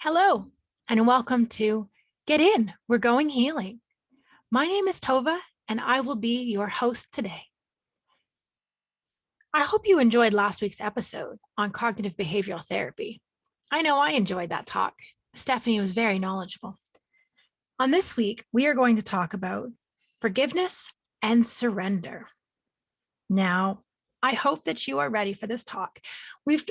Hello, and welcome to Get In, We're Going Healing. My name is Tovah, and I will be your host today. I hope you enjoyed last week's episode on cognitive behavioral therapy. I know I enjoyed that talk. Stephanie was very knowledgeable. On this week, we are going to talk about forgiveness and surrender. Now, I hope that you are ready for this talk.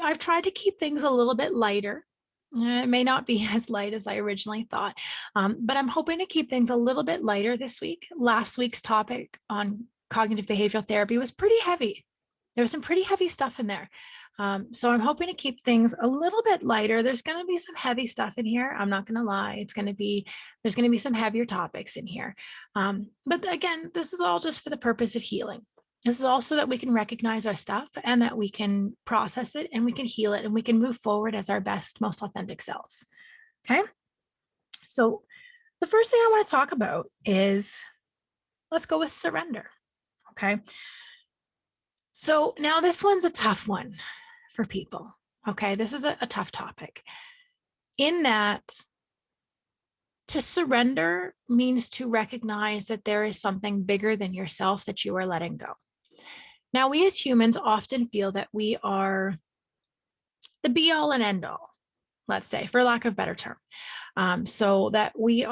I've tried to keep things a little bit lighter. It may not be as light as I originally thought, but I'm hoping to keep things a little bit lighter this week. Last week's topic on cognitive behavioral therapy was pretty heavy. There was some pretty heavy stuff in there. So I'm hoping to keep things a little bit lighter. There's going to be some heavy stuff in here. I'm not going to lie. There's going to be some heavier topics in here. But again, this is all just for the purpose of healing. This is also that we can recognize our stuff and that we can process it and we can heal it and we can move forward as our best, most authentic selves. Okay. So the first thing I want to talk about is, let's go with surrender. Okay. So now this one's a tough one for people. Okay. This is a tough topic in that to surrender means to recognize that there is something bigger than yourself that you are letting go. Now, we as humans often feel that we are the be all and end all, let's say, for lack of a better term. So that we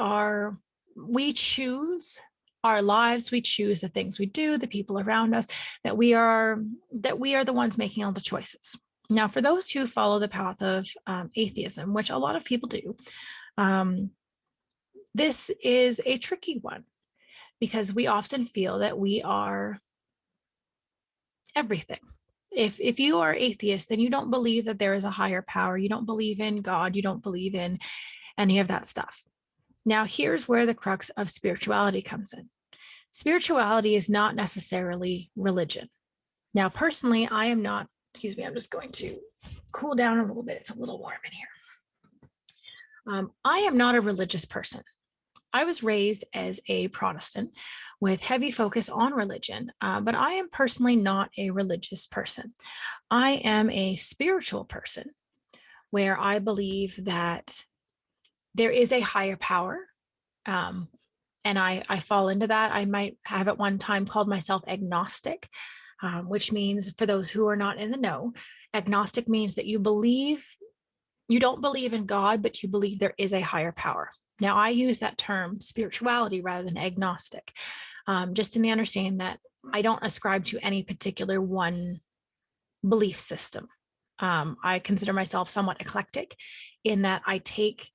choose our lives, we choose the things we do, the people around us, that we are the ones making all the choices. Now, for those who follow the path of atheism, which a lot of people do, this is a tricky one because we often feel that we are everything. If you are atheist, then you don't believe that there is a higher power. You don't believe in God. You don't believe in any of that stuff. Now, here's where the crux of spirituality comes in. Spirituality is not necessarily religion. Now, personally, I am not, excuse me, I'm just going to cool down a little bit. It's a little warm in here. I am not a religious person. I was raised as a Protestant with heavy focus on religion, but I am personally not a religious person. I am a spiritual person where I believe that there is a higher power, and I fall into that. I might have at one time called myself agnostic, which means, for those who are not in the know, agnostic means that you don't believe in God, but you believe there is a higher power. Now, I use that term spirituality rather than agnostic, just in the understanding that I don't ascribe to any particular one belief system. I consider myself somewhat eclectic in that I take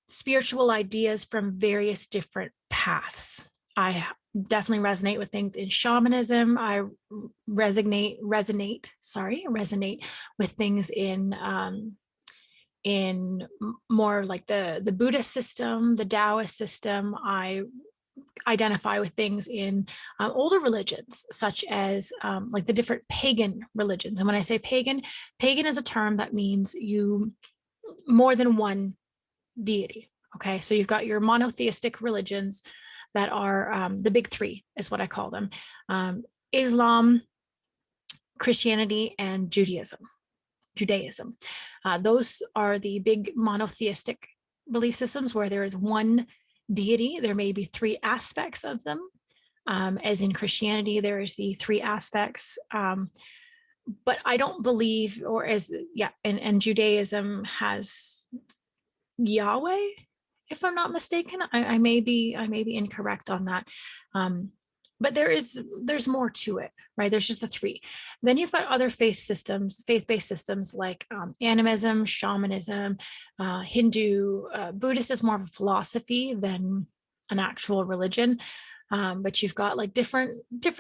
spiritual ideas from various different paths. I definitely resonate with things in shamanism. I resonate with things in more like the Buddhist system, the Taoist system. I identify with things in older religions, such as like the different pagan religions. And when I say pagan is a term that means more than one deity. Okay, so you've got your monotheistic religions that are the big three, is what I call them: Islam, Christianity, and Judaism. Those are the big monotheistic belief systems where there is one deity. There may be three aspects of them. As in Christianity, there is the three aspects. But I don't believe, and Judaism has Yahweh, if I'm not mistaken. I may be incorrect on that. But there's more to it, right? There's just the three. Then you've got other faith-based systems like animism, shamanism, Hindu, Buddhist is more of a philosophy than an actual religion. But you've got like different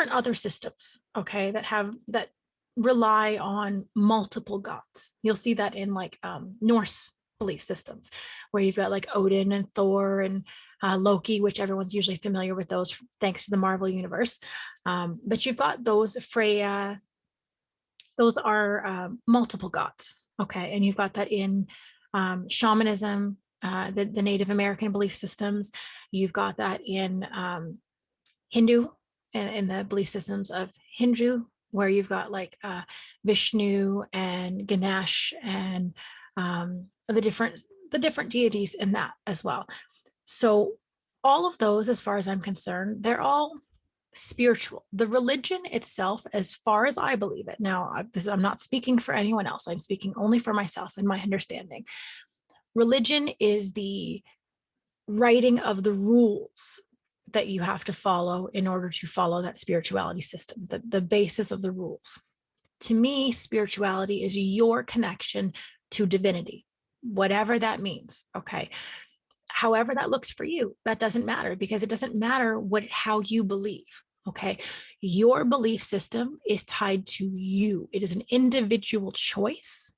other systems, okay, that rely on multiple gods. You'll see that in like Norse belief systems, where you've got like Odin and Thor and Loki, which everyone's usually familiar with those thanks to the Marvel universe. But you've got those Freya, those are multiple gods, okay? And you've got that in shamanism, the Native American belief systems. You've got that in Hindu, in the belief systems of Hindu, where you've got like Vishnu and Ganesh and the different the different deities in that as well. So all of those, as far as I'm concerned, they're all spiritual. The religion itself, as far as I believe it, now I'm not speaking for anyone else, I'm speaking only for myself and my understanding. Religion is the writing of the rules that you have to follow in order to follow that spirituality system, the basis of the rules. To me, spirituality is your connection to divinity, whatever that means. Okay. However that looks for you, that doesn't matter, because it doesn't matter how you believe. Okay. Your belief system is tied to you. It is an individual choice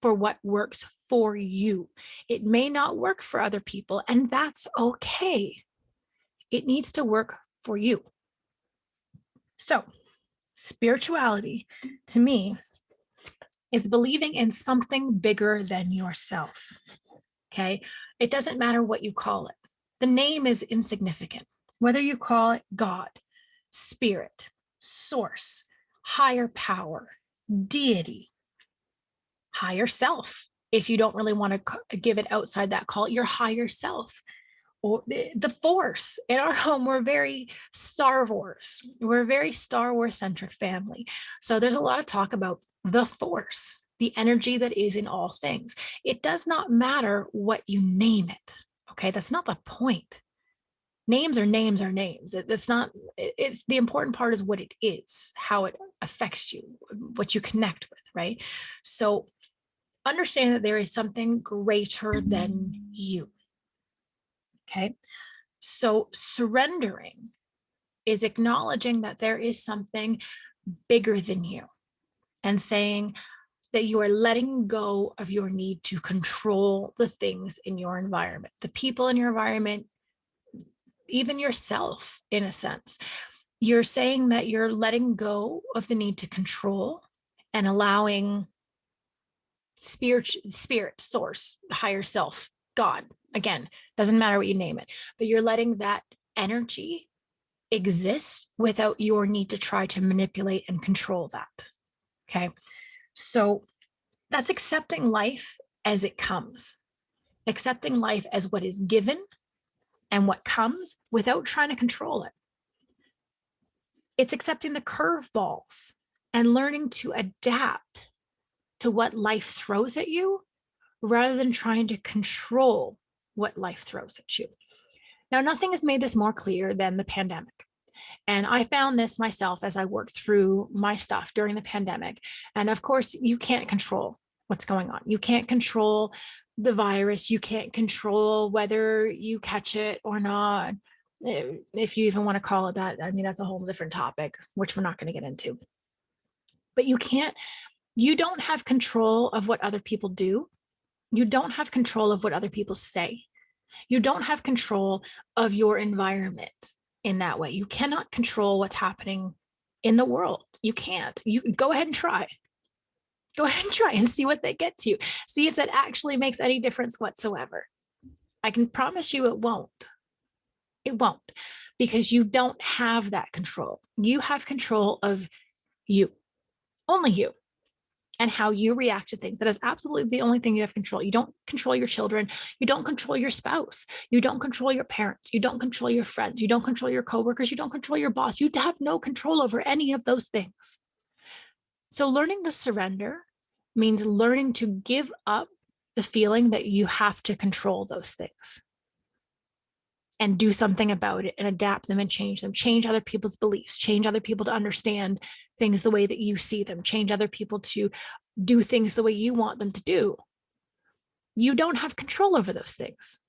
for what works for you. It may not work for other people, and that's okay. It needs to work for you. So, spirituality to me is believing in something bigger than yourself. Okay. It doesn't matter what you call it. The name is insignificant. Whether you call it God, spirit, source, higher power, deity, higher self. If you don't really want to give it outside that, call it your higher self, or the force. In our home, we're very Star Wars. We're a very Star Wars centric family. So there's a lot of talk about the force, the energy that is in all things. It does not matter what you name it. Okay, that's not the point. Names are names are names. That's not, it's the important part is what it is, how it affects you, what you connect with, right? So understand that there is something greater than you. Okay. So surrendering is acknowledging that there is something bigger than you, and saying that you are letting go of your need to control the things in your environment, the people in your environment, even yourself, in a sense. You're saying that you're letting go of the need to control and allowing spirit, source, higher self, God, again, doesn't matter what you name it, but you're letting that energy exist without your need to try to manipulate and control that. Okay. So that's accepting life as it comes, accepting life as what is given and what comes without trying to control it. It's accepting the curveballs and learning to adapt to what life throws at you rather than trying to control what life throws at you. Now, nothing has made this more clear than the pandemic. And I found this myself as I worked through my stuff during the pandemic. And of course, you can't control what's going on. You can't control the virus. You can't control whether you catch it or not. If you even want to call it that, I mean, that's a whole different topic, which we're not going to get into. But you don't have control of what other people do. You don't have control of what other people say. You don't have control of your environment in that way. You cannot control what's happening in the world. You can't. You go ahead and try. Go ahead and try and see what that gets you. See if that actually makes any difference whatsoever. I can promise you it won't. It won't, because you don't have that control. You have control of you, only you, and how you react to things. That is absolutely the only thing you have control. You don't control your children. You don't control your spouse. You don't control your parents. You don't control your friends. You don't control your coworkers. You don't control your boss. You have no control over any of those things. So learning to surrender means learning to give up the feeling that you have to control those things and do something about it and adapt them and change them, change other people's beliefs, change other people to understand things the way that you see them, change other people to do things the way you want them to do. You don't have control over those things.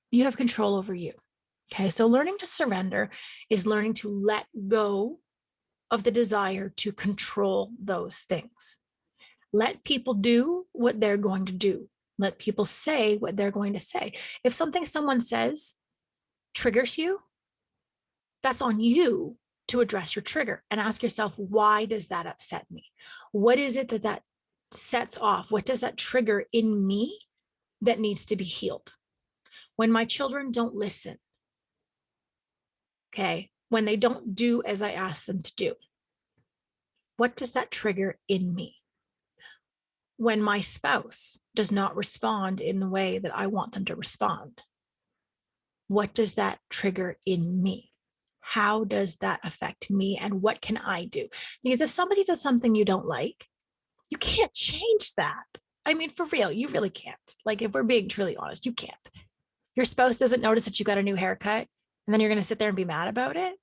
You have control over you. Okay, so learning to surrender is learning to let go of the desire to control those things. Let people do what they're going to do. Let people say what they're going to say. If something someone says triggers you, that's on you to address your trigger and ask yourself, why does that upset me? What is it that sets off? What does that trigger in me that needs to be healed? When my children don't listen, okay, when they don't do as I ask them to do, what does that trigger in me? when my spouse does not respond in the way that I want them to respond? What does that trigger in me? How does that affect me? And what can I do? Because if somebody does something you don't like, you can't change that. I mean, for real, you really can't. Like, if we're being truly honest, you can't. Your spouse doesn't notice that you got a new haircut, and then you're going to sit there and be mad about it.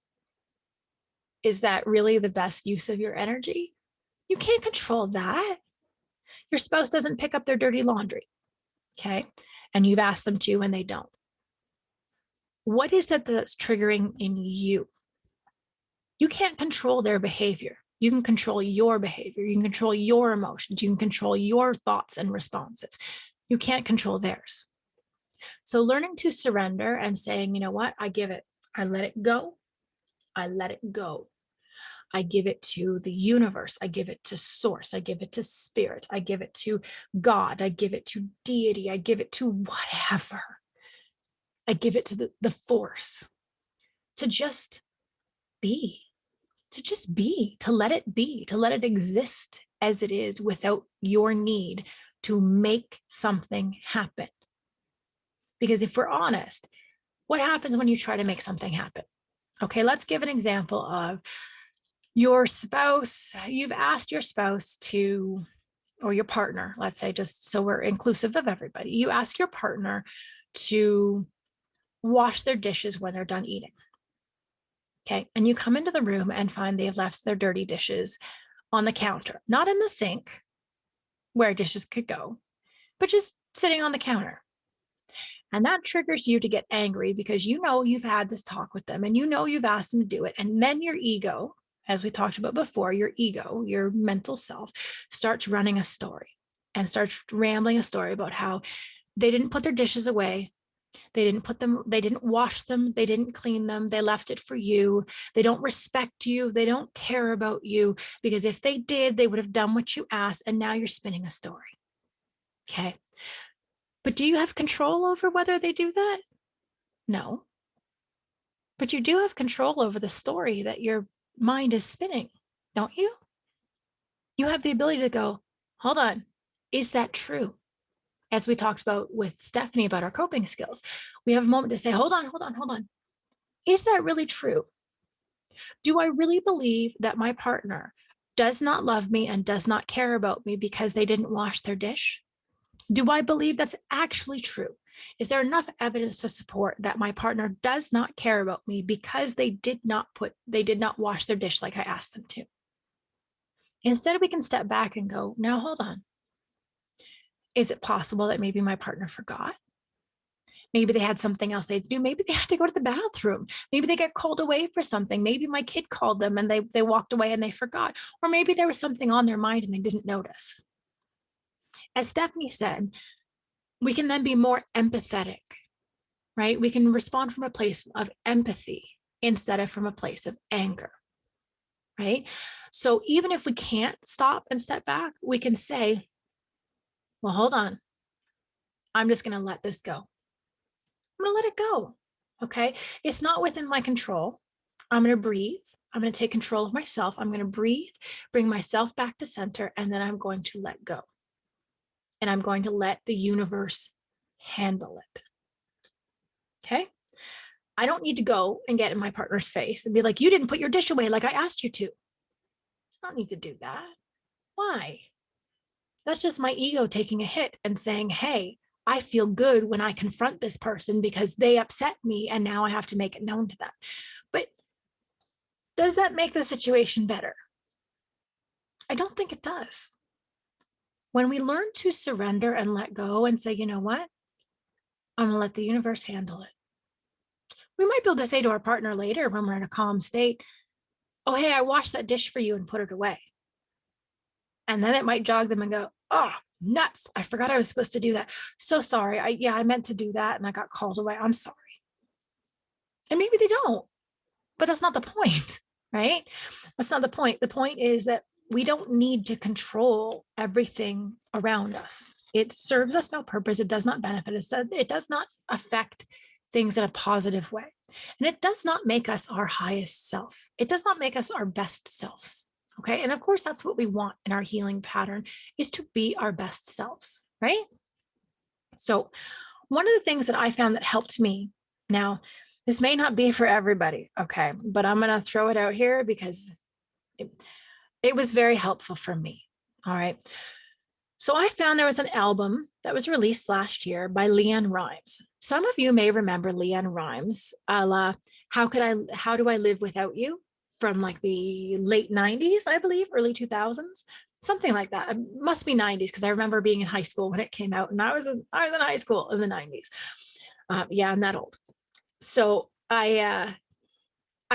Is that really the best use of your energy? You can't control that. Your spouse doesn't pick up their dirty laundry, okay? And you've asked them to, and they don't. What is that that's triggering in you? You can't control their behavior. You can control your behavior. You can control your emotions. You can control your thoughts and responses. You can't control theirs. So learning to surrender and saying, you know what, I give it, I let it go. I let it go. I give it to the universe. I give it to source. I give it to spirit. I give it to God. I give it to deity. I give it to whatever. I give it to the force to just be, to let it be, to let it exist as it is without your need to make something happen. Because if we're honest, what happens when you try to make something happen? Okay, let's give an example of your spouse. You've asked your spouse to, or your partner, let's say, just so we're inclusive of everybody, you ask your partner to wash their dishes when they're done eating. Okay, and you come into the room and find they've left their dirty dishes on the counter, not in the sink where dishes could go, but just sitting on the counter. And that triggers you to get angry because you know you've had this talk with them and you know you've asked them to do it. And then your ego, as we talked about before, your ego, your mental self, starts running a story and starts rambling a story about how they didn't put their dishes away. They didn't wash them. They didn't clean them. They left it for you. They don't respect you. They don't care about you because if they did, they would have done what you asked. And now you're spinning a story. Okay. But do you have control over whether they do that? No. But you do have control over the story that your mind is spinning, don't you? You have the ability to go, hold on, is that true? As we talked about with Stephanie about our coping skills, we have a moment to say, hold on. Is that really true? Do I really believe that my partner does not love me and does not care about me because they didn't wash their dish? Do I believe that's actually true? Is there enough evidence to support that my partner does not care about me because they did not wash their dish like I asked them to? Instead, we can step back and go, now hold on. Is it possible that maybe my partner forgot? Maybe they had something else they had to do. Maybe they had to go to the bathroom. Maybe they got called away for something. Maybe my kid called them and they walked away and they forgot. Or maybe there was something on their mind and they didn't notice. As Stephanie said, we can then be more empathetic, right? We can respond from a place of empathy instead of from a place of anger, right? So even if we can't stop and step back, we can say, well, hold on. I'm just going to let this go. I'm going to let it go. Okay. It's not within my control. I'm going to breathe. I'm going to take control of myself. I'm going to breathe, bring myself back to center, and then I'm going to let go. And I'm going to let the universe handle it. Okay. I don't need to go and get in my partner's face and be like, you didn't put your dish away like I asked you to. I don't need to do that. Why? That's just my ego taking a hit and saying, hey, I feel good when I confront this person because they upset me and now I have to make it known to them. But does that make the situation better? I don't think it does. When we learn to surrender and let go and say, you know what? I'm going to let the universe handle it. We might be able to say to our partner later when we're in a calm state, oh, hey, I washed that dish for you and put it away. And then it might jog them and go, oh, nuts. I forgot I was supposed to do that. So sorry. I meant to do that and I got called away. I'm sorry. And maybe they don't, but that's not the point, right? That's not the point. The point is that we don't need to control everything around us. It serves us no purpose. It does not benefit us. It does not affect things in a positive way. And it does not make us our highest self. It does not make us our best selves. Okay. And of course, that's what we want in our healing pattern, is to be our best selves, right? So one of the things that I found that helped me, now, this may not be for everybody, okay, but I'm going to throw it out here because it was very helpful for me. All right. So I found there was an album that was released last year by Leann Rimes. Some of you may remember Leann Rimes, a la How Do I Live Without You, from like the late 90s, I believe, early 2000s, something like that. It must be 90s because I remember being in high school when it came out, and I was in high school in the 90s. Yeah, I'm that old. So I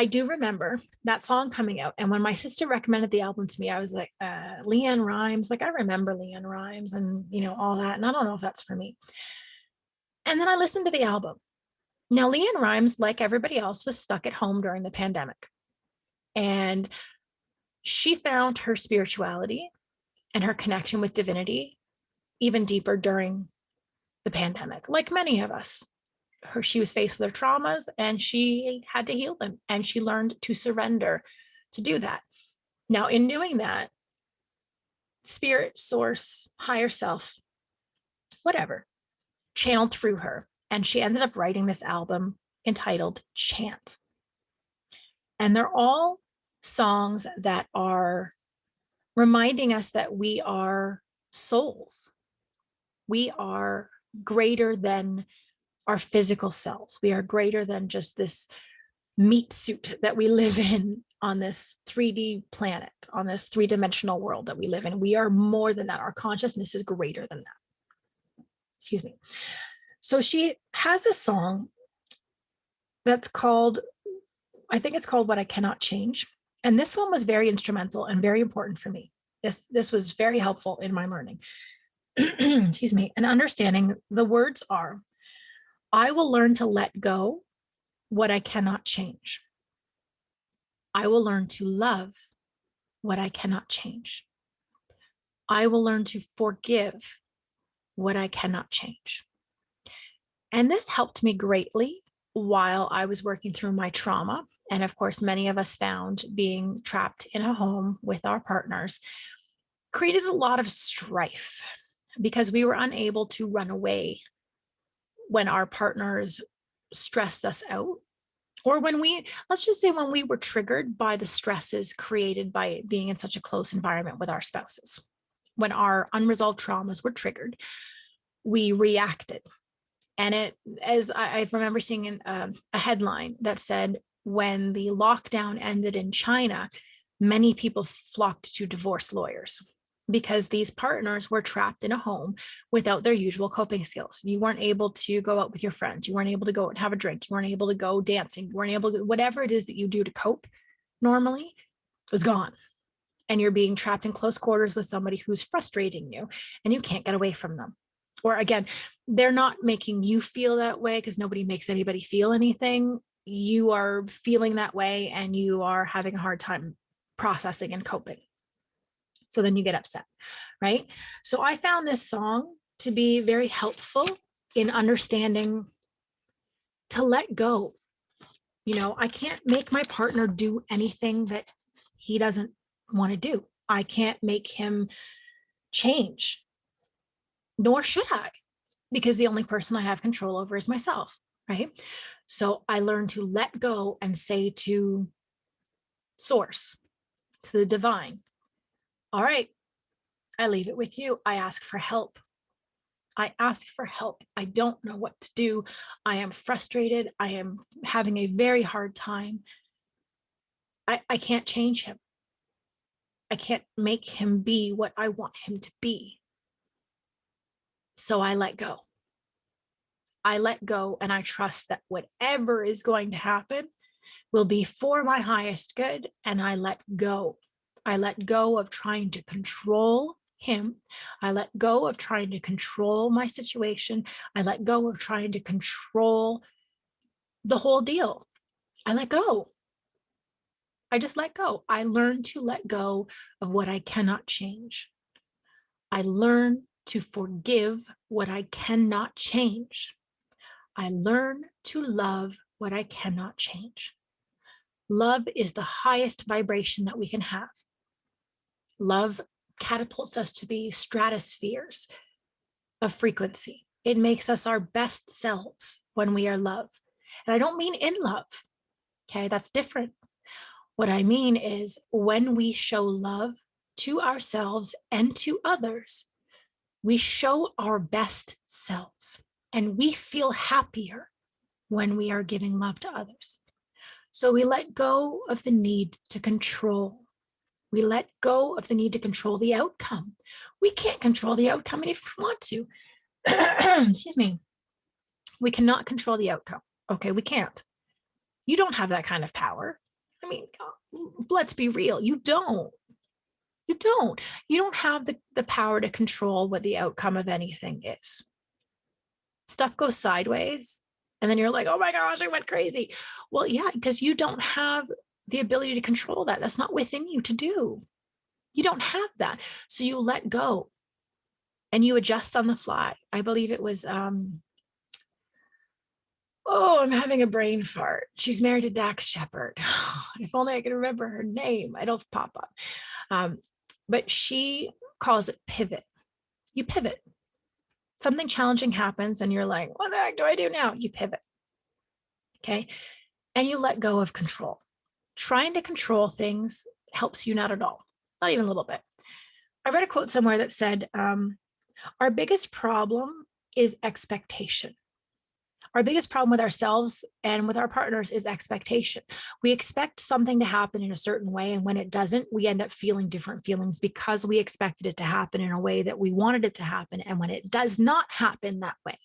do remember that song coming out. And when my sister recommended the album to me, I was like, Leann Rimes, like I remember Leann Rimes and, all that. And I don't know if that's for me. And then I listened to the album. Now, Leann Rimes, like everybody else, was stuck at home during the pandemic. And she found her spirituality and her connection with divinity even deeper during the pandemic, like many of us. She was faced with her traumas and she had to heal them, and she learned to surrender to do that. Now, in doing that, spirit, source, higher self, whatever, channeled through her, and she ended up writing this album entitled Chant. And they're all songs that are reminding us that we are souls. We are greater than our physical selves. We are greater than just this meat suit that we live in on this 3D planet, on this three-dimensional world that we live in. We are more than that. Our consciousness is greater than that. Excuse me. So she has a song that's called, I think it's called What I Cannot Change. And this one was very instrumental and very important for me. This was very helpful in my learning. Excuse me. And understanding, the words are, I will learn to let go what I cannot change. I will learn to love what I cannot change. I will learn to forgive what I cannot change. And this helped me greatly while I was working through my trauma. And of course, many of us found being trapped in a home with our partners created a lot of strife because we were unable to run away when our partners stressed us out, or let's just say when we were triggered by the stresses created by being in such a close environment with our spouses. When our unresolved traumas were triggered, we reacted. And as I remember seeing a headline that said, when the lockdown ended in China, many people flocked to divorce lawyers because these partners were trapped in a home without their usual coping skills. You weren't able to go out with your friends. You weren't able to go out and have a drink. You weren't able to go dancing. You weren't able to, whatever it is that you do to cope normally was gone. And you're being trapped in close quarters with somebody who's frustrating you and you can't get away from them. Or again, they're not making you feel that way because nobody makes anybody feel anything. You are feeling that way and you are having a hard time processing and coping. So then you get upset, right? So I found this song to be very helpful in understanding to let go. I can't make my partner do anything that he doesn't want to do. I can't make him change, nor should I, because the only person I have control over is myself, right? So I learned to let go and say to source, to the divine, all right, I leave it with you. I ask for help. I ask for help. I don't know what to do. I am frustrated. I am having a very hard time. I can't change him. I can't make him be what I want him to be. So I let go. I let go and I trust that whatever is going to happen will be for my highest good. And I let go. I let go of trying to control him. I let go of trying to control my situation. I let go of trying to control the whole deal. I let go. I just let go. I learned to let go of what I cannot change. I learn to forgive what I cannot change. I learn to love what I cannot change. Love is the highest vibration that we can have. Love catapults us to the stratospheres of frequency. It makes us our best selves when we are love. And I don't mean in love. Okay, that's different. What I mean is when we show love to ourselves and to others, we show our best selves and we feel happier when we are giving love to others. So we let go of the need to control. We let go of the need to control the outcome. We can't control the outcome if we want to. Excuse me. We cannot control the outcome. Okay, we can't. You don't have that kind of power. I mean, let's be real. You don't. You don't. You don't have the power to control what the outcome of anything is. Stuff goes sideways, and then you're like, oh my gosh, I went crazy. Well, yeah, because you don't have the ability to control that. That's not within you to do. You don't have that. So you let go and you adjust on the fly. I believe it was, I'm having a brain fart. She's married to Dax Shepard. If only I could remember her name. I don't pop up. But she calls it pivot. You pivot. Something challenging happens and you're like, what the heck do I do now? You pivot. Okay. And you let go of control. Trying to control things helps you not at all, not even a little bit. I read a quote somewhere that said, our biggest problem is expectation. Our biggest problem with ourselves and with our partners is expectation. We expect something to happen in a certain way, and when it doesn't, we end up feeling different feelings because we expected it to happen in a way that we wanted it to happen. And when it does not happen that way,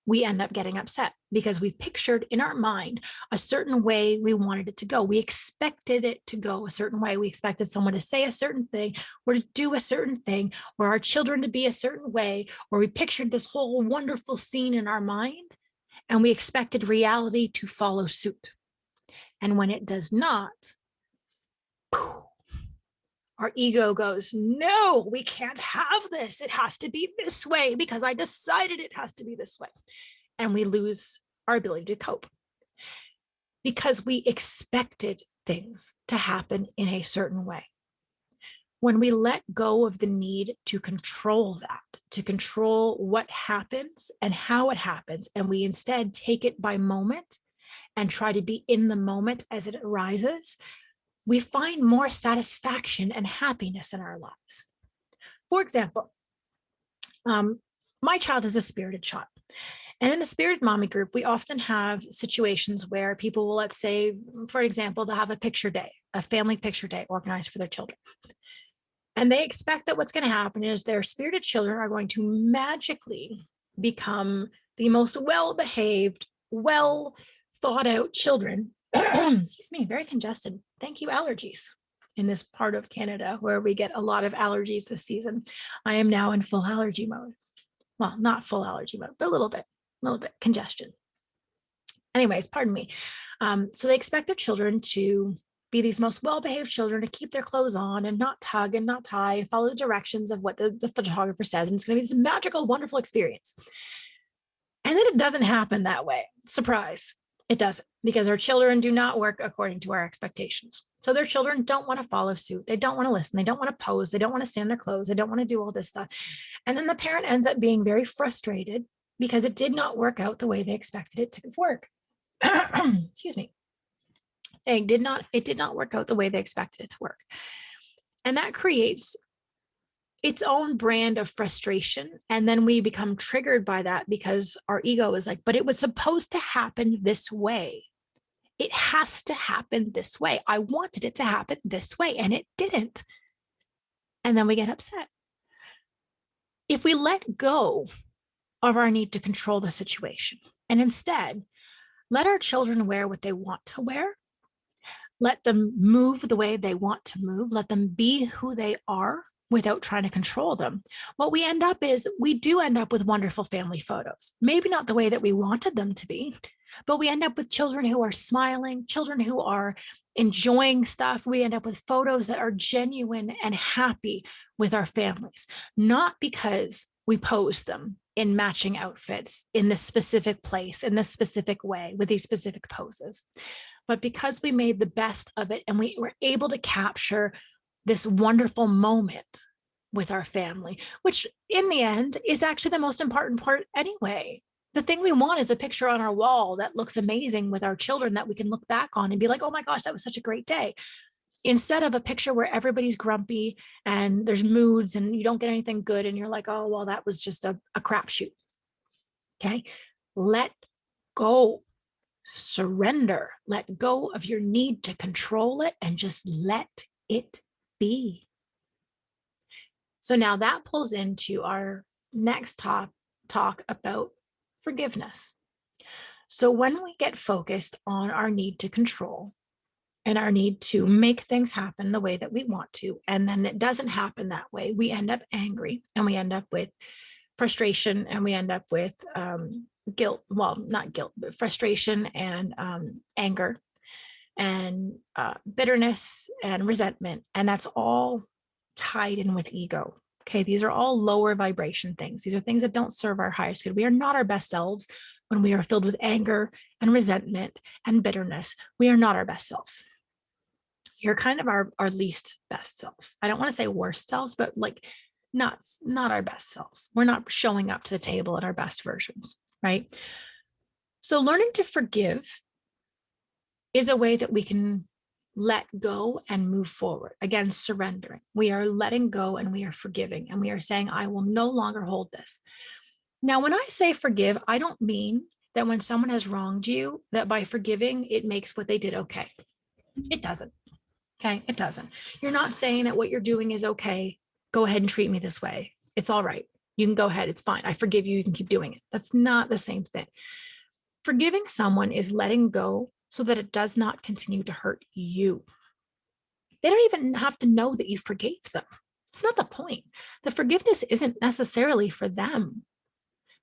we end up getting upset because we pictured in our mind a certain way we wanted it to go. We expected it to go a certain way. We expected someone to say a certain thing or to do a certain thing, or our children to be a certain way, or we pictured this whole wonderful scene in our mind and we expected reality to follow suit. And when it does not, our ego goes, no, we can't have this. It has to be this way because I decided it has to be this way. And we lose our ability to cope because we expected things to happen in a certain way. When we let go of the need to control that, to control what happens and how it happens, and we instead take it by moment and try to be in the moment as it arises, we find more satisfaction and happiness in our lives. For example, my child is a spirited child. And in the Spirit Mommy group, we often have situations where people will, let's say, for example, they'll have a picture day, a family picture day organized for their children. And they expect that what's going to happen is their spirited children are going to magically become the most well-behaved, well thought out children. Excuse me, very congested. Thank you, allergies. In this part of Canada where we get a lot of allergies this season, I am now in full allergy mode. Well, not full allergy mode, but a little bit congestion. Anyways, pardon me. So they expect their children to be these most well-behaved children, to keep their clothes on and not tug and not tie and follow the directions of what the photographer says. And it's going to be this magical, wonderful experience. And then it doesn't happen that way. Surprise. It doesn't, because our children do not work according to our expectations. So their children don't want to follow suit. They don't want to listen. They don't want to pose. They don't want to stand their clothes. They don't want to do all this stuff. And then the parent ends up being very frustrated because it did not work out the way they expected it to work. Excuse me. It did not work out the way they expected it to work. And that creates its own brand of frustration. And then we become triggered by that because our ego is like, but it was supposed to happen this way. It has to happen this way. I wanted it to happen this way, and it didn't. And then we get upset. If we let go of our need to control the situation and instead let our children wear what they want to wear, let them move the way they want to move, let them be who they are without trying to control them, what we end up is we do end up with wonderful family photos. Maybe not the way that we wanted them to be, but we end up with children who are smiling, children who are enjoying stuff. We end up with photos that are genuine and happy with our families, not because we posed them in matching outfits in this specific place, in this specific way, with these specific poses, but because we made the best of it and we were able to capture this wonderful moment with our family, which in the end is actually the most important part anyway. The thing we want is a picture on our wall that looks amazing with our children that we can look back on and be like, oh my gosh, that was such a great day. Instead of a picture where everybody's grumpy and there's moods and you don't get anything good and you're like, oh, well, that was just a crapshoot. Okay. Let go, surrender, let go of your need to control it and just let it be. So now that pulls into our next talk about forgiveness. So when we get focused on our need to control and our need to make things happen the way that we want to, and then it doesn't happen that way, we end up angry and we end up with frustration and we end up with guilt, well, not guilt, but frustration and anger and bitterness and resentment. And that's all tied in with ego. Okay, these are all lower vibration things. These are things that don't serve our highest good. We are not our best selves when we are filled with anger and resentment and bitterness. We are not our best selves. You're kind of our least best selves. I don't want to say worst selves, but like not our best selves. We're not showing up to the table at our best versions, right? So learning to forgive is a way that we can let go and move forward. Again, surrendering. We are letting go and we are forgiving and we are saying, I will no longer hold this. Now, when I say forgive, I don't mean that when someone has wronged you, that by forgiving, it makes what they did okay. It doesn't. Okay, it doesn't. You're not saying that what you're doing is okay. Go ahead and treat me this way. It's all right. You can go ahead. It's fine. I forgive you. You can keep doing it. That's not the same thing. Forgiving someone is letting go so that it does not continue to hurt you. They don't even have to know that you forgave them. It's not the point. The forgiveness isn't necessarily for them.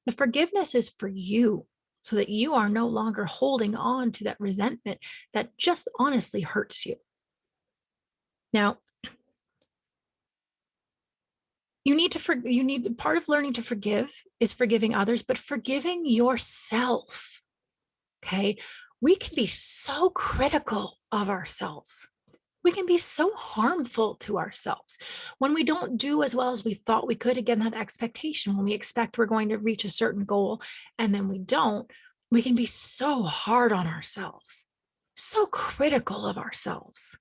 The forgiveness is for you so that you are no longer holding on to that resentment that just honestly hurts you. Now, part of learning to forgive is forgiving others, but forgiving yourself. Okay. We can be so critical of ourselves. We can be so harmful to ourselves when we don't do as well as we thought we could. Again, that expectation, when we expect we're going to reach a certain goal and then we don't, we can be so hard on ourselves, so critical of ourselves.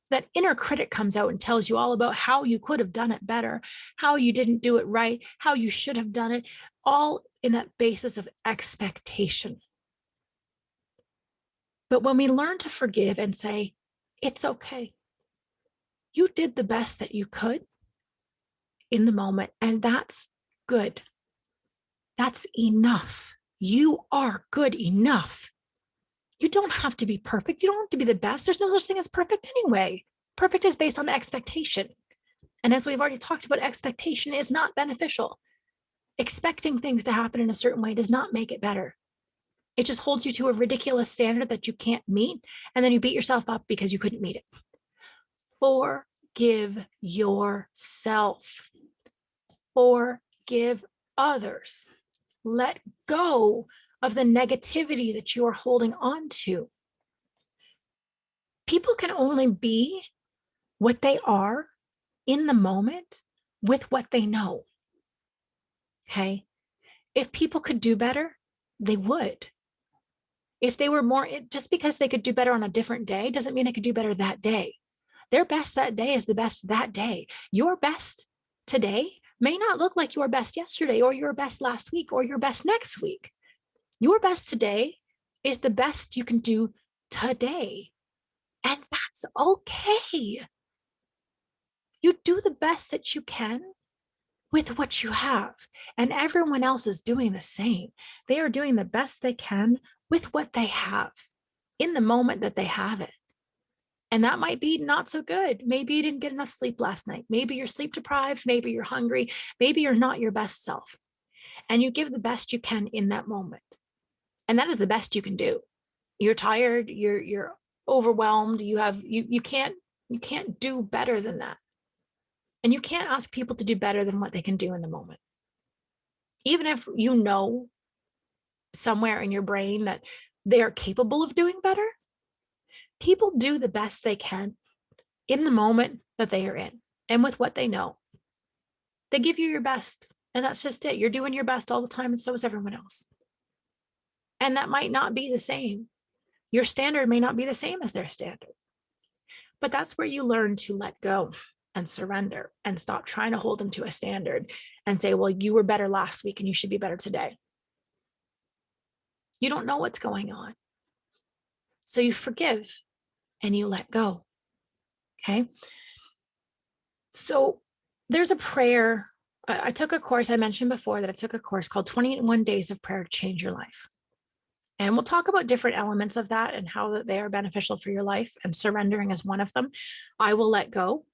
That inner critic comes out and tells you all about how you could have done it better, how you didn't do it right, how you should have done it, all in that basis of expectation. But when we learn to forgive and say, it's okay, you did the best that you could in the moment, and that's good. That's enough. You are good enough. You don't have to be perfect. You don't have to be the best. There's no such thing as perfect anyway. Perfect is based on expectation. And as we've already talked about, expectation is not beneficial. Expecting things to happen in a certain way does not make it better. It just holds you to a ridiculous standard that you can't meet, and then you beat yourself up because you couldn't meet it. Forgive yourself. Forgive others. Let go of the negativity that you are holding on to. People can only be what they are in the moment with what they know. Okay? If people could do better, they would. If they were more, just because they could do better on a different day doesn't mean they could do better that day. Their best that day is the best that day. Your best today may not look like your best yesterday or your best last week or your best next week. Your best today is the best you can do today. And that's okay. You do the best that you can with what you have. And everyone else is doing the same. They are doing the best they can with what they have in the moment that they have it. And that might be not so good. Maybe you didn't get enough sleep last night. Maybe you're sleep deprived. Maybe you're hungry. Maybe you're not your best self. And you give the best you can in that moment. And that is the best you can do. You're tired. You're overwhelmed. You can't do better than that. And you can't ask people to do better than what they can do in the moment. Even if you know somewhere in your brain that they are capable of doing better, people do the best they can in the moment that they are in and with what they know. They give you your best, and that's just it. You're doing your best all the time, and so is everyone else. And that might not be the same. Your standard may not be the same as their standard. But that's where you learn to let go and surrender and stop trying to hold them to a standard and say, well, you were better last week and you should be better today. You don't know what's going on. So you forgive and you let go. Okay. So there's a prayer. I took a course, I mentioned before that I took a course called 21 Days of Prayer to Change Your Life. And we'll talk about different elements of that and how they are beneficial for your life, and surrendering is one of them. I will let go.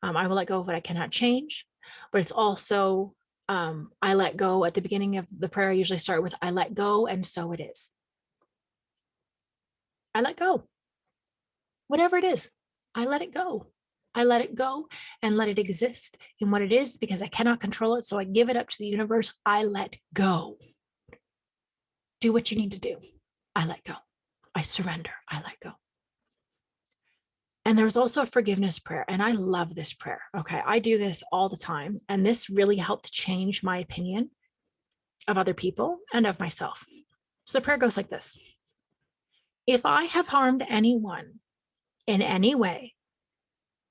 I will let go of what I cannot change, but it's also, I let go. At the beginning of the prayer, I usually start with, I let go, and so it is. I let go. Whatever it is, I let it go. I let it go and let it exist in what it is, because I cannot control it. So I give it up to the universe. I let go. Do what you need to do. I let go. I surrender. I let go. And there's also a forgiveness prayer. And I love this prayer. Okay. I do this all the time. And this really helped change my opinion of other people and of myself. So the prayer goes like this. If I have harmed anyone in any way,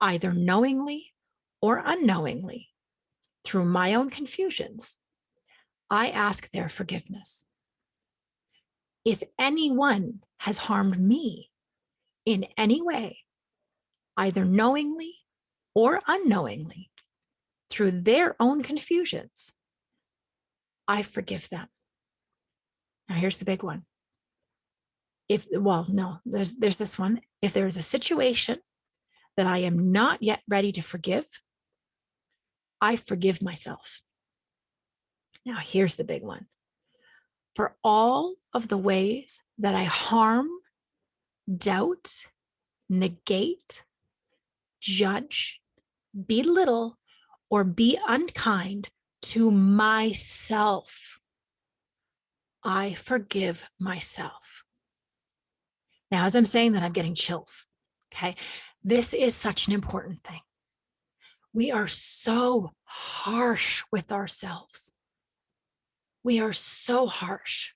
either knowingly or unknowingly, through my own confusions, I ask their forgiveness. If anyone has harmed me in any way, either knowingly or unknowingly, through their own confusions, I forgive them. Now, here's the big one. There's this one. If there is a situation that I am not yet ready to forgive, I forgive myself. Now, here's the big one. For all of the ways that I harm, doubt, negate, judge, belittle, or be unkind to myself, I forgive myself. Now, as I'm saying that, I'm getting chills. Okay. This is such an important thing. We are so harsh with ourselves. We are so harsh.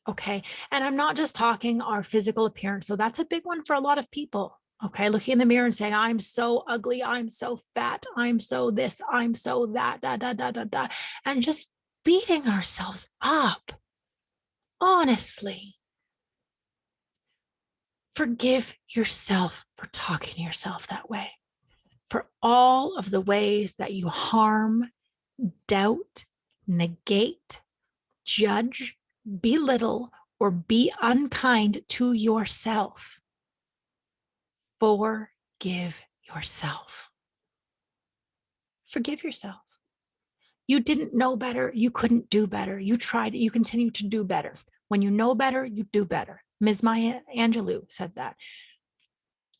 Okay. And I'm not just talking our physical appearance. So that's a big one for a lot of people. Okay. Looking in the mirror and saying, I'm so ugly. I'm so fat. I'm so this. I'm so that, and just beating ourselves up. Honestly. Forgive yourself for talking to yourself that way. For all of the ways that you harm, doubt, negate, judge, belittle, or be unkind to yourself. Forgive yourself. Forgive yourself. You didn't know better. You couldn't do better. You tried it. You continue to do better. When you know better, you do better. Ms. Maya Angelou said that.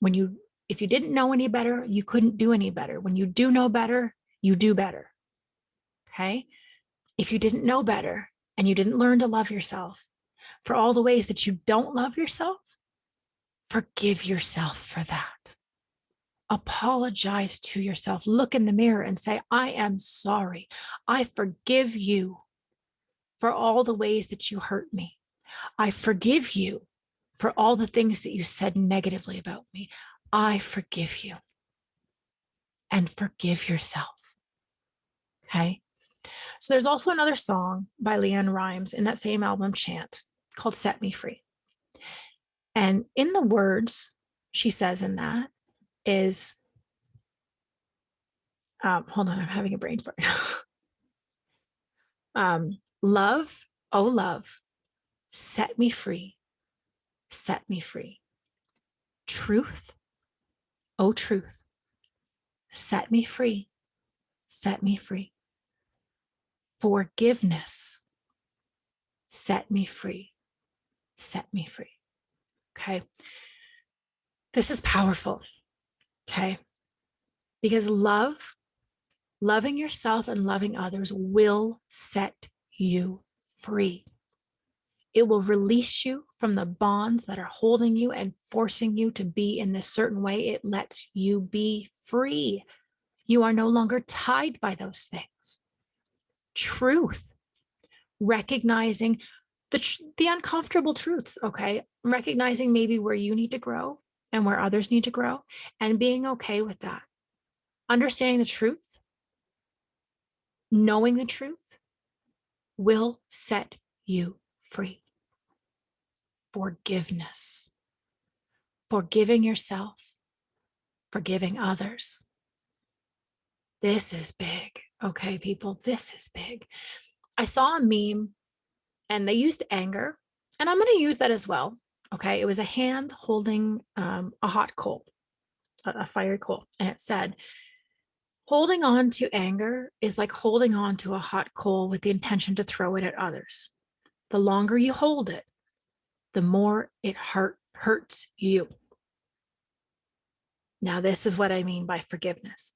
If you didn't know any better, you couldn't do any better. When you do know better, you do better. Okay? If you didn't know better and you didn't learn to love yourself, for all the ways that you don't love yourself, forgive yourself for that. Apologize to yourself. Look in the mirror and say, I am sorry. I forgive you for all the ways that you hurt me. I forgive you for all the things that you said negatively about me. I forgive you. And forgive yourself. Okay? So there's also another song by Leann Rimes in that same album, Chant, called Set Me Free. And in the words she says in that is, hold on, I'm having a brain fart. Love, oh love, set me free, set me free. Truth, oh truth, set me free, set me free. Forgiveness, set me free, set me free. Okay. This is powerful. Okay. Because loving yourself and loving others will set you free. It will release you from the bonds that are holding you and forcing you to be in this certain way. It lets you be free. You are no longer tied by those things. Truth, recognizing the uncomfortable truths, okay? Recognizing maybe where you need to grow and where others need to grow, and being okay with that. Understanding the truth, knowing the truth will set you free. Forgiveness, forgiving yourself, forgiving others. This is big, okay, people? This is big. I saw a meme and they used anger, and I'm going to use that as well. Okay. It was a hand holding a hot coal, a fiery coal. And it said, holding on to anger is like holding on to a hot coal with the intention to throw it at others. The longer you hold it, the more it hurts you. Now, this is what I mean by forgiveness.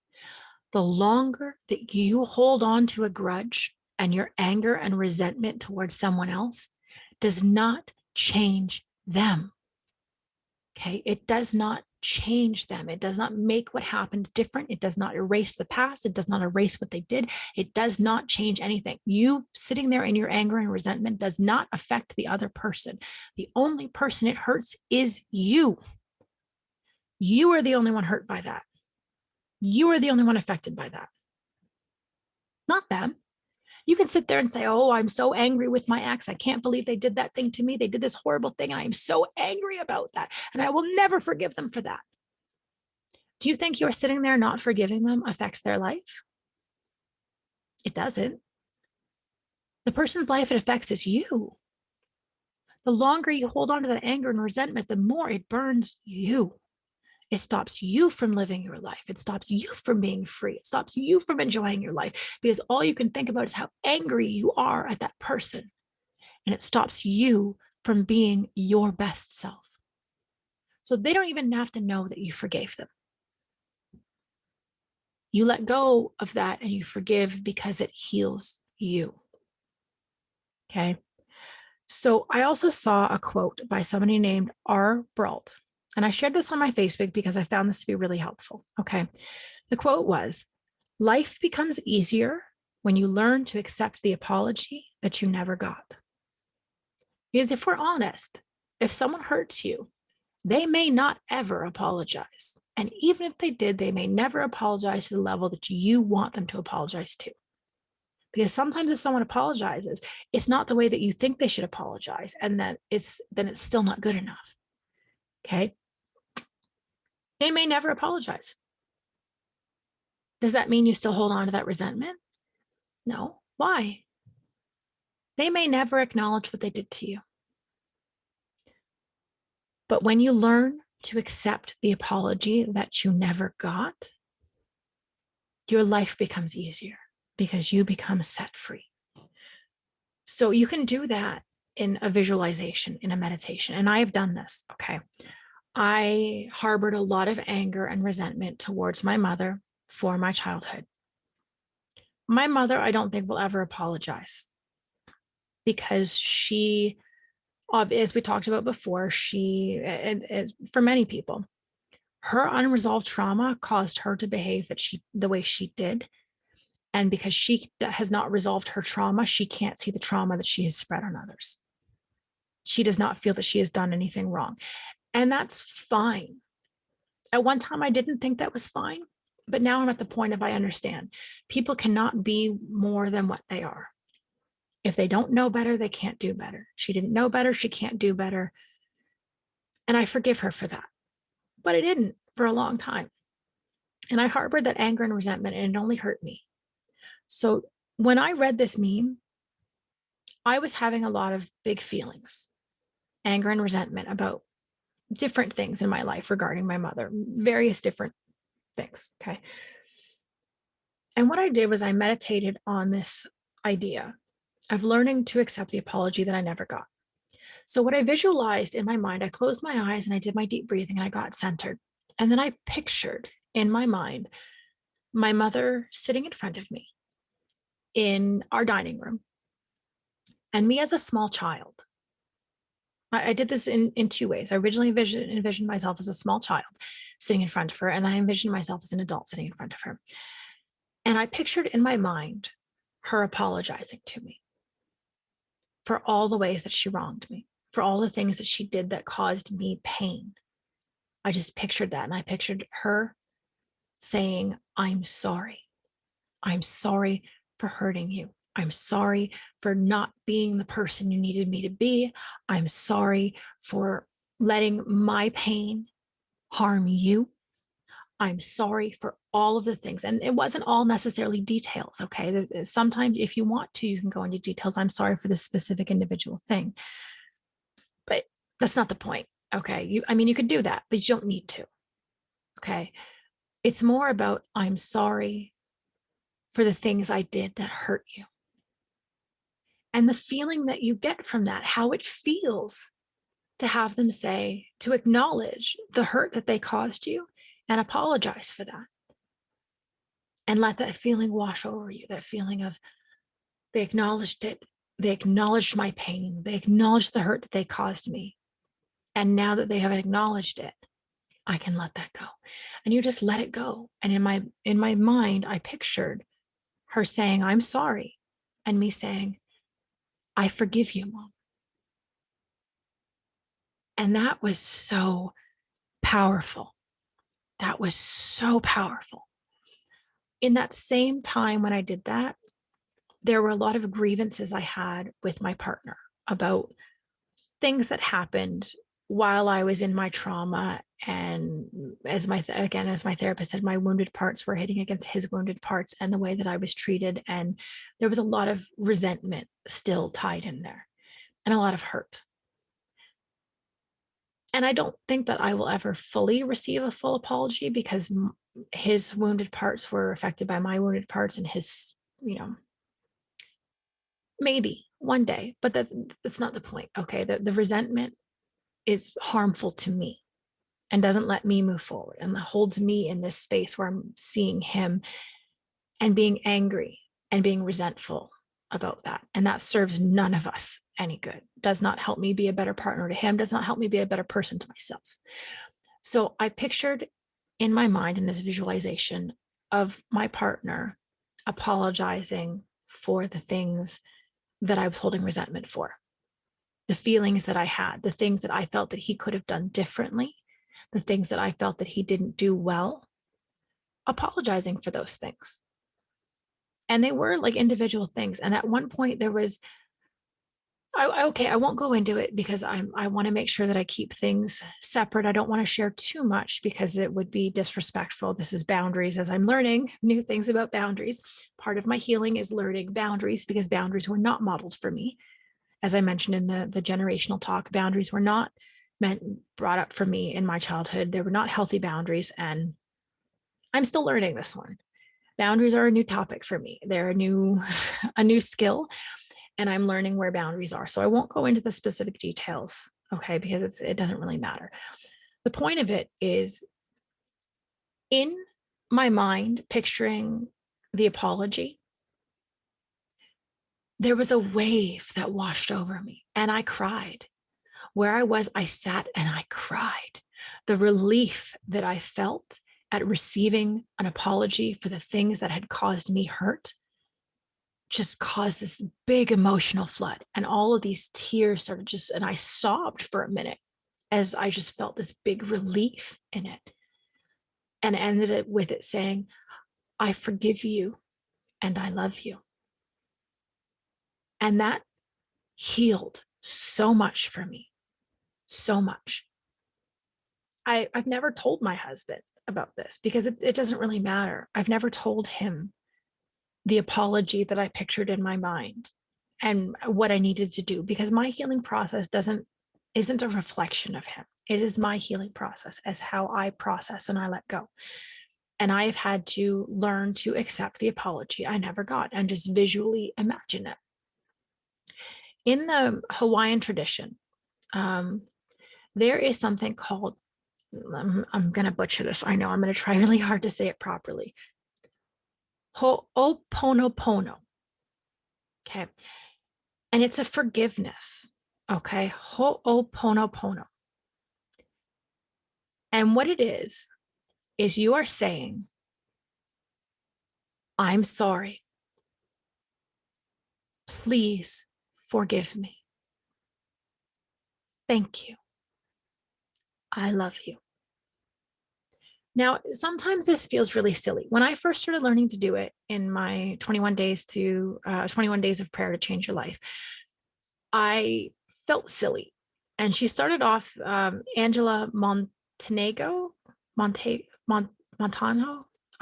The longer that you hold on to a grudge and your anger and resentment towards someone else does not change them. Okay, it does not change them. It does not make what happened different. It does not erase the past. It does not erase what they did. It does not change anything. You sitting there in your anger and resentment does not affect the other person. The only person it hurts is you. You are the only one hurt by that. You are the only one affected by that, not them. You can sit there and say, oh, I'm so angry with my ex. I can't believe they did that thing to me. They did this horrible thing. And I am so angry about that. And I will never forgive them for that. Do you think you're sitting there not forgiving them affects their life? It doesn't. The person's life it affects is you. The longer you hold on to that anger and resentment, the more it burns you. It stops you from living your life. It stops you from being free. It stops you from enjoying your life because all you can think about is how angry you are at that person. And it stops you from being your best self. So they don't even have to know that you forgave them. You let go of that and you forgive because it heals you. Okay. So I also saw a quote by somebody named R. Brault, and I shared this on my Facebook because I found this to be really helpful. Okay. The quote was, life becomes easier when you learn to accept the apology that you never got. Because if we're honest, if someone hurts you, they may not ever apologize. And even if they did, they may never apologize to the level that you want them to apologize to. Because sometimes if someone apologizes, it's not the way that you think they should apologize. And then it's still not good enough. Okay. They may never apologize. Does that mean you still hold on to that resentment? No. Why? They may never acknowledge what they did to you. But when you learn to accept the apology that you never got, your life becomes easier because you become set free. So you can do that in a visualization, in a meditation. And I have done this. Okay. I harbored a lot of anger and resentment towards my mother for my childhood. My mother, I don't think will ever apologize because she, as we talked about before, and for many people, her unresolved trauma caused her to behave the way she did. And because she has not resolved her trauma, she can't see the trauma that she has spread on others. She does not feel that she has done anything wrong. And that's fine. At one time, I didn't think that was fine, but now I'm at the point of I understand. People cannot be more than what they are. If they don't know better, they can't do better. She didn't know better. She can't do better. And I forgive her for that. But I didn't for a long time. And I harbored that anger and resentment, and it only hurt me. So when I read this meme, I was having a lot of big feelings, anger and resentment about different things in my life regarding my mother, various different things. Okay. And what I did was I meditated on this idea of learning to accept the apology that I never got. So what I visualized in my mind, I closed my eyes and I did my deep breathing and I got centered. And then I pictured in my mind my mother sitting in front of me in our dining room and me as a small child. I did this in two ways. I originally envisioned myself as a small child sitting in front of her, and I envisioned myself as an adult sitting in front of her. And I pictured in my mind her apologizing to me for all the ways that she wronged me, for all the things that she did that caused me pain. I just pictured that. And I pictured her saying, I'm sorry. I'm sorry for hurting you. I'm sorry for not being the person you needed me to be. I'm sorry for letting my pain harm you. I'm sorry for all of the things. And it wasn't all necessarily details. Okay. Sometimes if you want to, you can go into details. I'm sorry for this specific individual thing, but that's not the point. Okay. You could do that, but you don't need to. Okay. It's more about, I'm sorry for the things I did that hurt you. And the feeling that you get from that, how it feels to have them say, to acknowledge the hurt that they caused you and apologize for that. And let that feeling wash over you, that feeling of they acknowledged it. They acknowledged my pain. They acknowledged the hurt that they caused me. And now that they have acknowledged it, I can let that go. And you just let it go. And in my mind, I pictured her saying, I'm sorry. And me saying, I forgive you, Mom. And that was so powerful. That was so powerful. In that same time when I did that, there were a lot of grievances I had with my partner about things that happened while I was in my trauma. And as my therapist said, my wounded parts were hitting against his wounded parts and the way that I was treated. And there was a lot of resentment still tied in there and a lot of hurt. And I don't think that I will ever fully receive a full apology because his wounded parts were affected by my wounded parts, and his, maybe one day, but that's not the point. Okay. The resentment is harmful to me and doesn't let me move forward and holds me in this space where I'm seeing him and being angry and being resentful about that. And that serves none of us any good. Does not help me be a better partner to him, does not help me be a better person to myself. So I pictured in my mind in this visualization of my partner apologizing for the things that I was holding resentment for, the feelings that I had, the things that I felt that he could have done differently, the things that I felt that he didn't do well, apologizing for those things. And they were like individual things. And at one point there was, I won't go into it because I want to make sure that I keep things separate. I don't want to share too much because it would be disrespectful. This is boundaries. As I'm learning new things about boundaries, part of my healing is learning boundaries because boundaries were not modeled for me. As I mentioned in the generational talk, boundaries were not brought up for me in my childhood. They were not healthy boundaries. And I'm still learning this one. Boundaries are a new topic for me. They're a new skill. And I'm learning where boundaries are. So I won't go into the specific details, okay, because it doesn't really matter. The point of it is, in my mind, picturing the apology, there was a wave that washed over me and I cried. Where I was, I sat and I cried. The relief that I felt at receiving an apology for the things that had caused me hurt just caused this big emotional flood. And all of these tears started and I sobbed for a minute as I just felt this big relief in it. And ended it with it saying, I forgive you and I love you. And that healed so much for me, so much. I've never told my husband about this because it doesn't really matter. I've never told him the apology that I pictured in my mind and what I needed to do, because my healing process isn't a reflection of him. It is my healing process as how I process and I let go. And I have had to learn to accept the apology I never got and just visually imagine it. In the Hawaiian tradition, there is something called, I'm going to butcher this. I know I'm going to try really hard to say it properly. Ho'oponopono. Okay. And it's a forgiveness. Okay, ho'oponopono. And what it is you are saying, I'm sorry. Please forgive me. Thank you. I love you. Now, sometimes this feels really silly. When I first started learning to do it in my 21 days of prayer to change your life, I felt silly. And she started off, Angela Montano.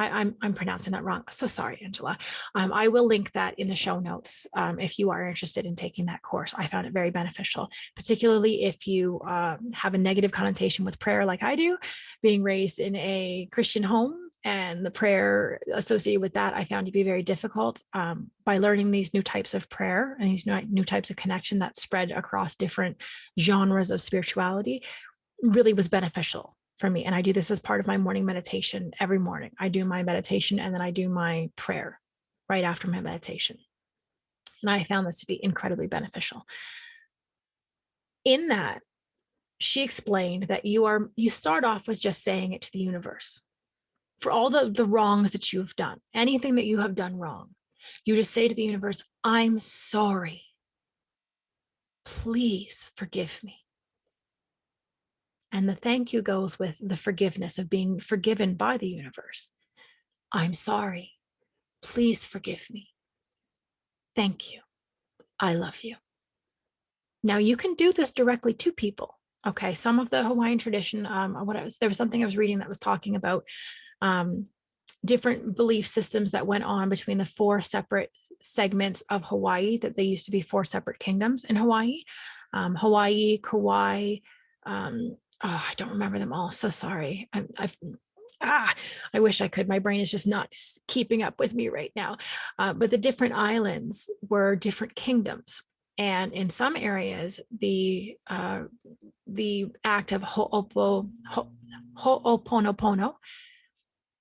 I'm pronouncing that wrong. So sorry, Angela. I will link that in the show notes if you are interested in taking that course. I found it very beneficial, particularly if you have a negative connotation with prayer like I do, being raised in a Christian home. And the prayer associated with that, I found to be very difficult. By learning these new types of prayer and these new types of connection that spread across different genres of spirituality, really was beneficial for me. And I do this as part of my morning meditation every morning. I do my meditation and then I do my prayer right after my meditation. And I found this to be incredibly beneficial. In that, she explained that you start off with just saying it to the universe for all the wrongs that you have done, anything that you have done wrong. You just say to the universe, I'm sorry. Please forgive me. And the thank you goes with the forgiveness of being forgiven by the universe. I'm sorry. Please forgive me. Thank you. I love you. Now you can do this directly to people. Okay. Some of the Hawaiian tradition, there was something I was reading that was talking about different belief systems that went on between the 4 separate segments of Hawaii, that they used to be 4 separate kingdoms in Hawaii. Hawaii, Kauai, I don't remember them all. So sorry. I wish I could. My brain is just not keeping up with me right now. But the different islands were different kingdoms. And in some areas, the act of ho'oponopono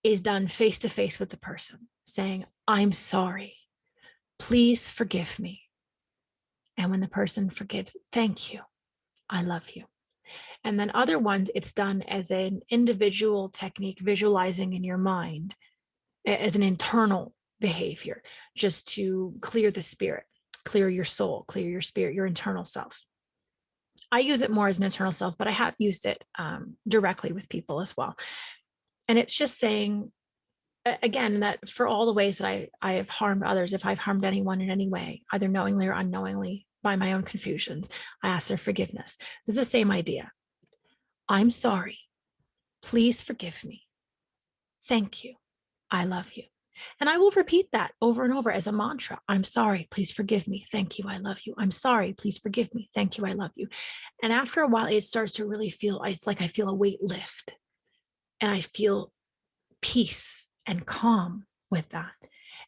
is done face to face with the person, saying, I'm sorry. Please forgive me. And when the person forgives, thank you. I love you. And then other ones, it's done as an individual technique, visualizing in your mind as an internal behavior, just to clear the spirit, clear your soul, clear your spirit, your internal self. I use it more as an internal self, but I have used it directly with people as well. And it's just saying, again, that for all the ways that I have harmed others, if I've harmed anyone in any way, either knowingly or unknowingly by my own confusions, I ask their forgiveness. This is the same idea. I'm sorry. Please forgive me. Thank you. I love you. And I will repeat that over and over as a mantra. I'm sorry. Please forgive me. Thank you. I love you. I'm sorry. Please forgive me. Thank you. I love you. And after a while, it starts to really feel, it's like I feel a weight lift and I feel peace and calm with that.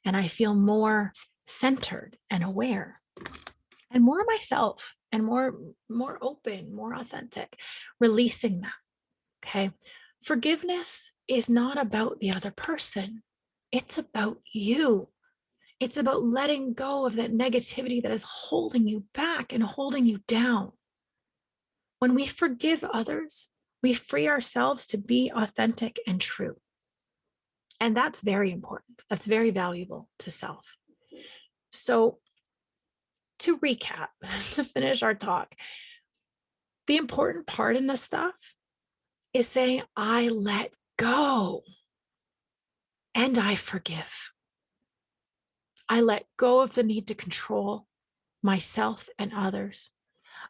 And I feel more centered and aware and more myself and more open, more authentic, releasing that. Okay. Forgiveness is not about the other person. It's about you. It's about letting go of that negativity that is holding you back and holding you down. When we forgive others, we free ourselves to be authentic and true. And that's very important. That's very valuable to self. So to recap, to finish our talk, the important part in this stuff is saying, I let go and I forgive. I let go of the need to control myself and others.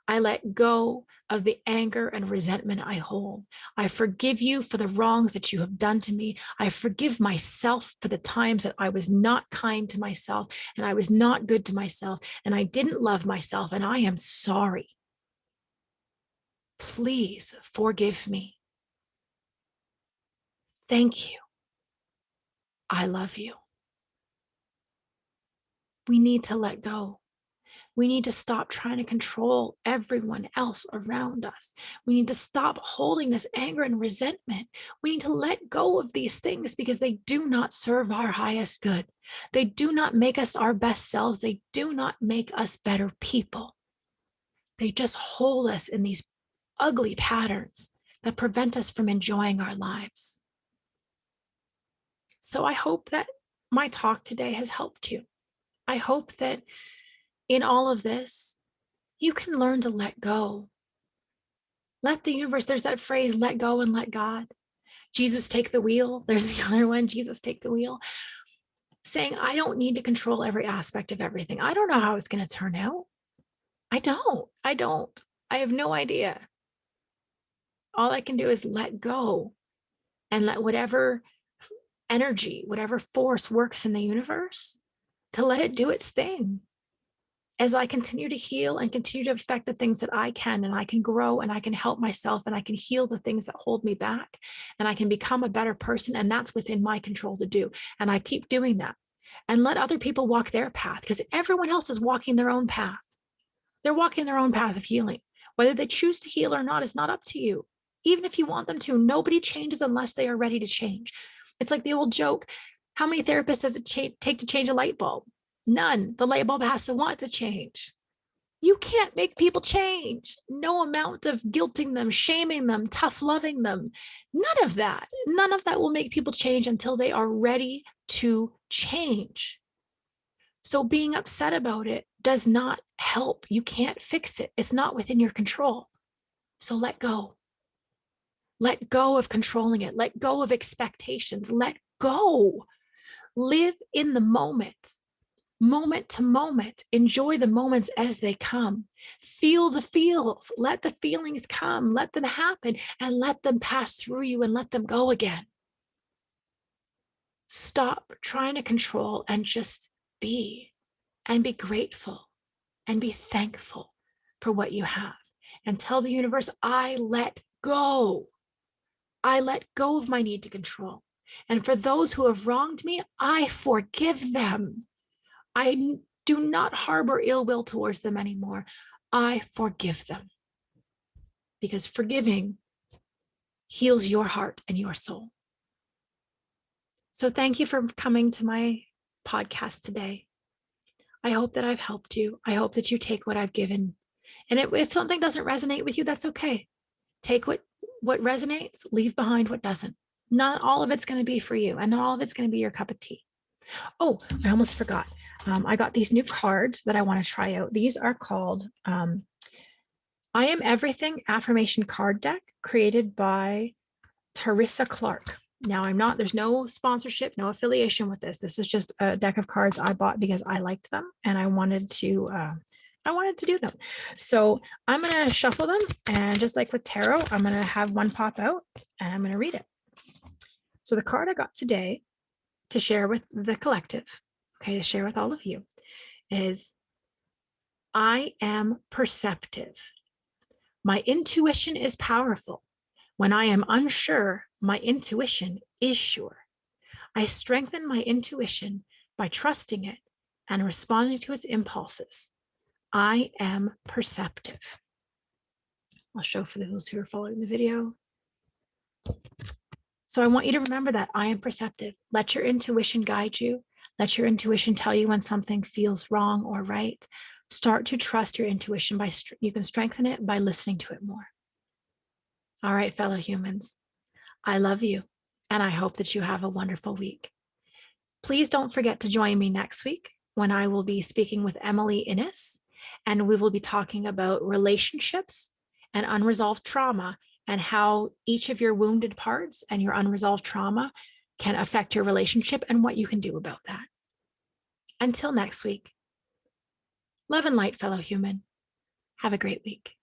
I let go of the anger and resentment I hold. I forgive you for the wrongs that you have done to me. I forgive myself for the times that I was not kind to myself and I was not good to myself and I didn't love myself, and I am sorry. Please forgive me. Thank you. I love you. We need to let go. We need to stop trying to control everyone else around us. We need to stop holding this anger and resentment. We need to let go of these things because they do not serve our highest good. They do not make us our best selves. They do not make us better people. They just hold us in these ugly patterns that prevent us from enjoying our lives. So I hope that my talk today has helped you. I hope that in all of this, you can learn to let go. Let the universe, there's that phrase, let go and let God. Jesus, take the wheel. There's the other one, Jesus, take the wheel. Saying, I don't need to control every aspect of everything. I don't know how it's going to turn out. I don't. I have no idea. All I can do is let go and let whatever energy, whatever force works in the universe, to let it do its thing. As I continue to heal and continue to affect the things that I can, and I can grow and I can help myself and I can heal the things that hold me back, and I can become a better person. And that's within my control to do. And I keep doing that, and let other people walk their path, because everyone else is walking their own path. They're walking their own path of healing. Whether they choose to heal or not is not up to you. Even if you want them to, nobody changes unless they are ready to change. It's like the old joke, how many therapists does it take to change a light bulb? None. The light bulb has to want to change. You can't make people change. No amount of guilting them, shaming them, tough loving them. None of that will make people change until they are ready to change. So being upset about it does not help. You can't fix it. It's not within your control. So let go. Let go of controlling it. Let go of expectations. Let go. Live in the moment to moment. Enjoy the moments as they come. Feel the feels. Let the feelings come. Let them happen and let them pass through you and let them go again. Stop trying to control and just be, and be grateful and be thankful for what you have, and tell the universe, I let go. I let go of my need to control. And for those who have wronged me, I forgive them. I do not harbor ill will towards them anymore. I forgive them. Because forgiving heals your heart and your soul. So thank you for coming to my podcast today. I hope that I've helped you. I hope that you take what I've given. And if something doesn't resonate with you, that's okay. Take what resonates, leave behind what doesn't. Not all of it's going to be for you, and not all of it's going to be your cup of tea. Oh, I almost forgot. I got these new cards that I want to try out. These are called I Am Everything Affirmation Card Deck, created by Tarisha Clarke. Now, there's no sponsorship, no affiliation with this. This is just a deck of cards I bought because I liked them and I wanted to do them. So I'm going to shuffle them, and just like with tarot, I'm going to have one pop out and I'm going to read it. So the card I got today to share with the collective, okay, to share with all of you, is I am perceptive. My intuition is powerful. When I am unsure, my intuition is sure. I strengthen my intuition by trusting it and responding to its impulses. I am perceptive. I'll show for those who are following the video. So I want you to remember that I am perceptive. Let your intuition guide you. Let your intuition tell you when something feels wrong or right. Start to trust your intuition. You can strengthen it by listening to it more. All right, fellow humans, I love you, and I hope that you have a wonderful week. Please don't forget to join me next week when I will be speaking with Emily Innes, and we will be talking about relationships and unresolved trauma, and how each of your wounded parts and your unresolved trauma can affect your relationship and what you can do about that. Until next week, love and light, fellow human. Have a great week.